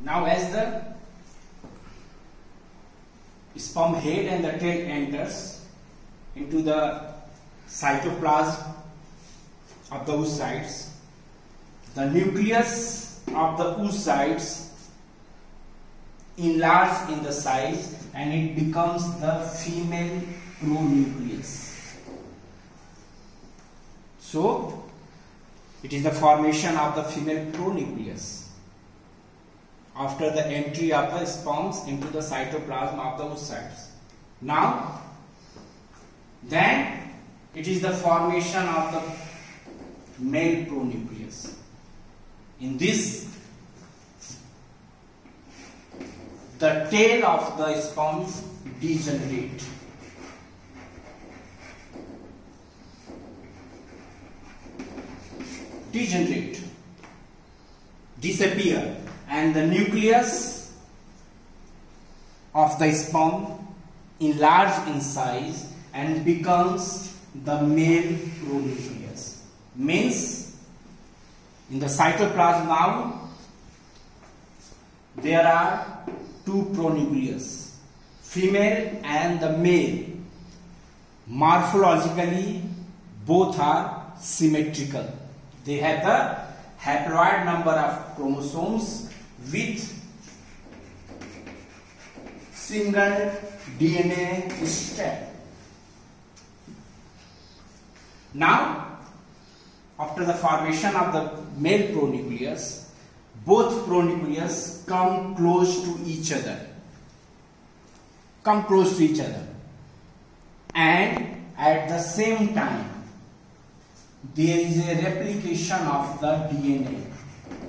Now as the sperm head and the tail enters into the cytoplasm of the oocytes, the nucleus of the oocytes enlarges in the size and it becomes the female pronucleus. So it is the formation of the female pronucleus after the entry of the sperms into the cytoplasm of the oocytes. Now, then it is the formation of the male pronucleus. In this, the tail of the sperms degenerate. Disappear, and the nucleus of the sperm enlarge in size and becomes the male pronucleus. Means in the cytoplasm now there are two pronucleus, female and the male. Morphologically both are symmetrical. They have the haploid number of chromosomes with single DNA strand. Now, after the formation of the male pronucleus, both pronucleus come close to each other. And at the same time, there is a replication of the DNA.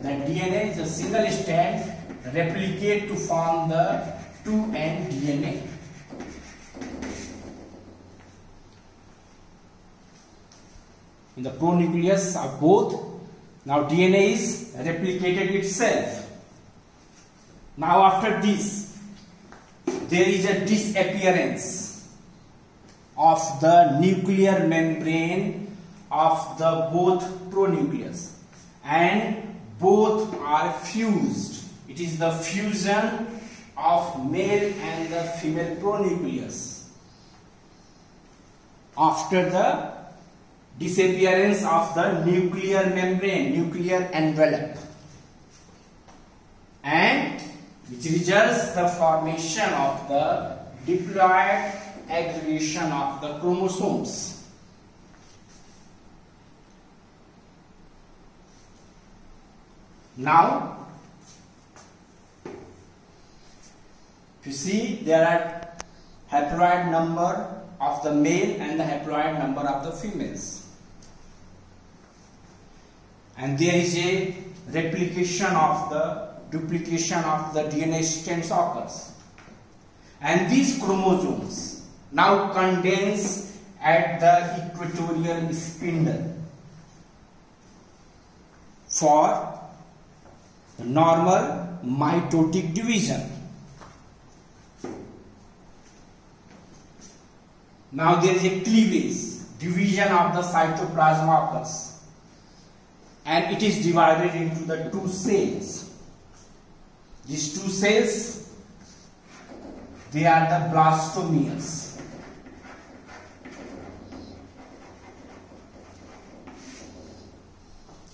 The DNA is a single strand replicate to form the 2N DNA. In the pronucleus of both, now DNA is replicated itself. Now after this, there is a disappearance of the nuclear membrane of the both pronucleus, and both are fused. It is the fusion of male and the female pronucleus. After the disappearance of the nuclear membrane, nuclear envelope, and which results the formation of the diploid aggregation of the chromosomes. Now, if you see, there are haploid number of the male and the haploid number of the females, and there is a duplication of the DNA strands occurs, and these chromosomes now condense at the equatorial spindle for normal mitotic division. Now there is a cleavage, division of the cytoplasm occurs, and it is divided into the two cells. These two cells, they are the blastomeres.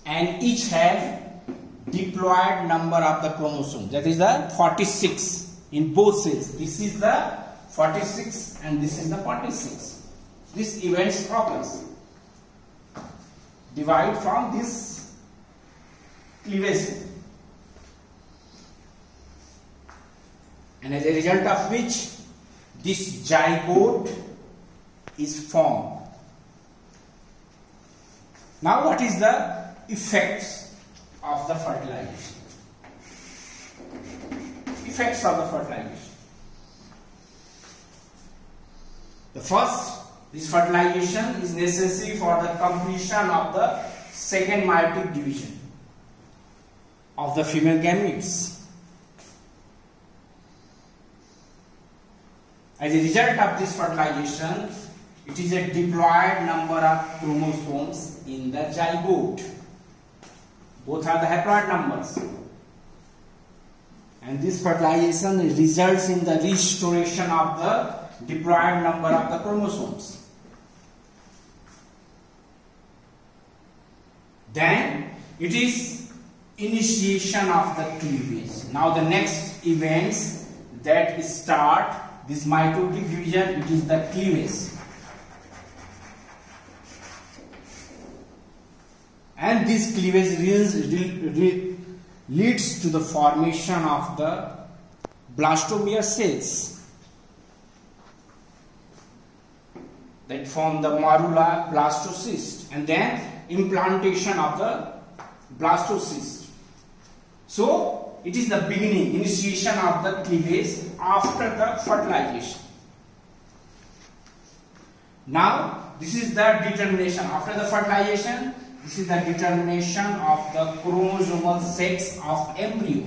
And each have diploid number of the chromosome, that is the 46 in both cells. This is the 46 and this is the 46. This events occurs. Divide from this cleavage, and as a result of which this zygote is formed. Now what is the effects of the fertilization? Effects of the fertilization. The first, this fertilization is necessary for the completion of the second meiotic division of the female gametes. As a result of this fertilization, it is a diploid number of chromosomes in the zygote. Both are the haploid numbers. and this fertilization results in the restoration of the diploid number of the chromosomes. Then it is initiation of the cleavage. Now the next events that start this mitotic division, it is the cleavage. And this cleavage leads to the formation of the blastomere cells that form the morula blastocyst, and then implantation of the blastocyst. So it is the beginning, initiation of the cleavage after the fertilization. Now this is the determination after the fertilization. This is the determination of the chromosomal sex of embryo.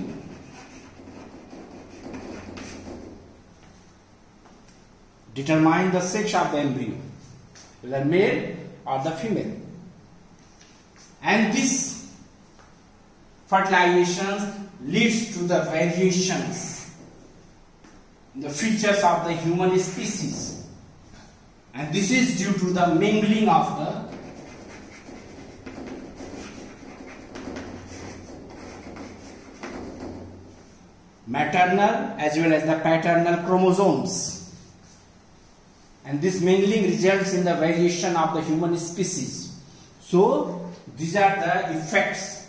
Determine the sex of the embryo, whether male or the female. And this fertilization leads to the variations in the features of the human species. And this is due to the mingling of the maternal as well as the paternal chromosomes, and this mingling results in the variation of the human species. So these are the effects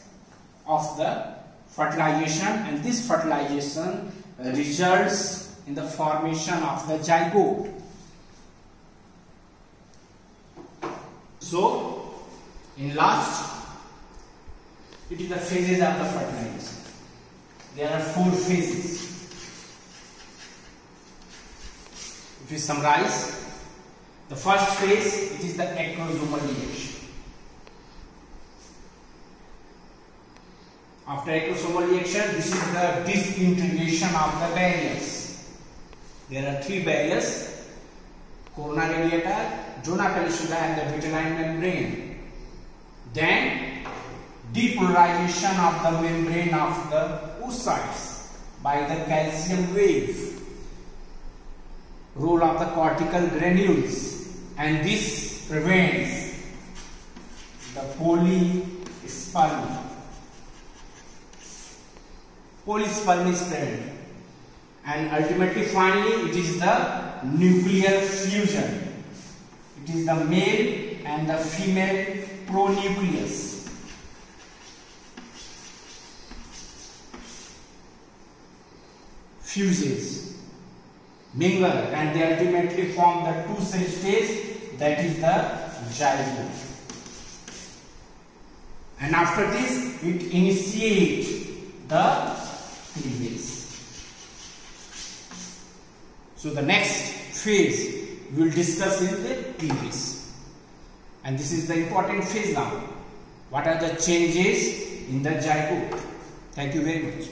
of the fertilization, and this fertilization results in the formation of the zygote. So in last, it is the phases of the fertilization. There are 4 phases. If we summarize, the first phase, it is the acrosomal reaction. After acrosomal reaction, this is the disintegration of the barriers. There are 3 barriers: corona radiata, zona pellucida, and the vitelline membrane. Then depolarization of the membrane of the oocytes by the calcium wave, role of the cortical granules, and this prevents the polyspermy. Polyspermy is present, and ultimately finally it is the nuclear fusion. It is the male and the female pronucleus. Fuses, mingle, and they ultimately form the 2-cell stage, that is the zygote. And after this, it initiates the cleavage. So the next phase we will discuss is the cleavage, and this is the important phase now. What are the changes in the zygote? Thank you very much.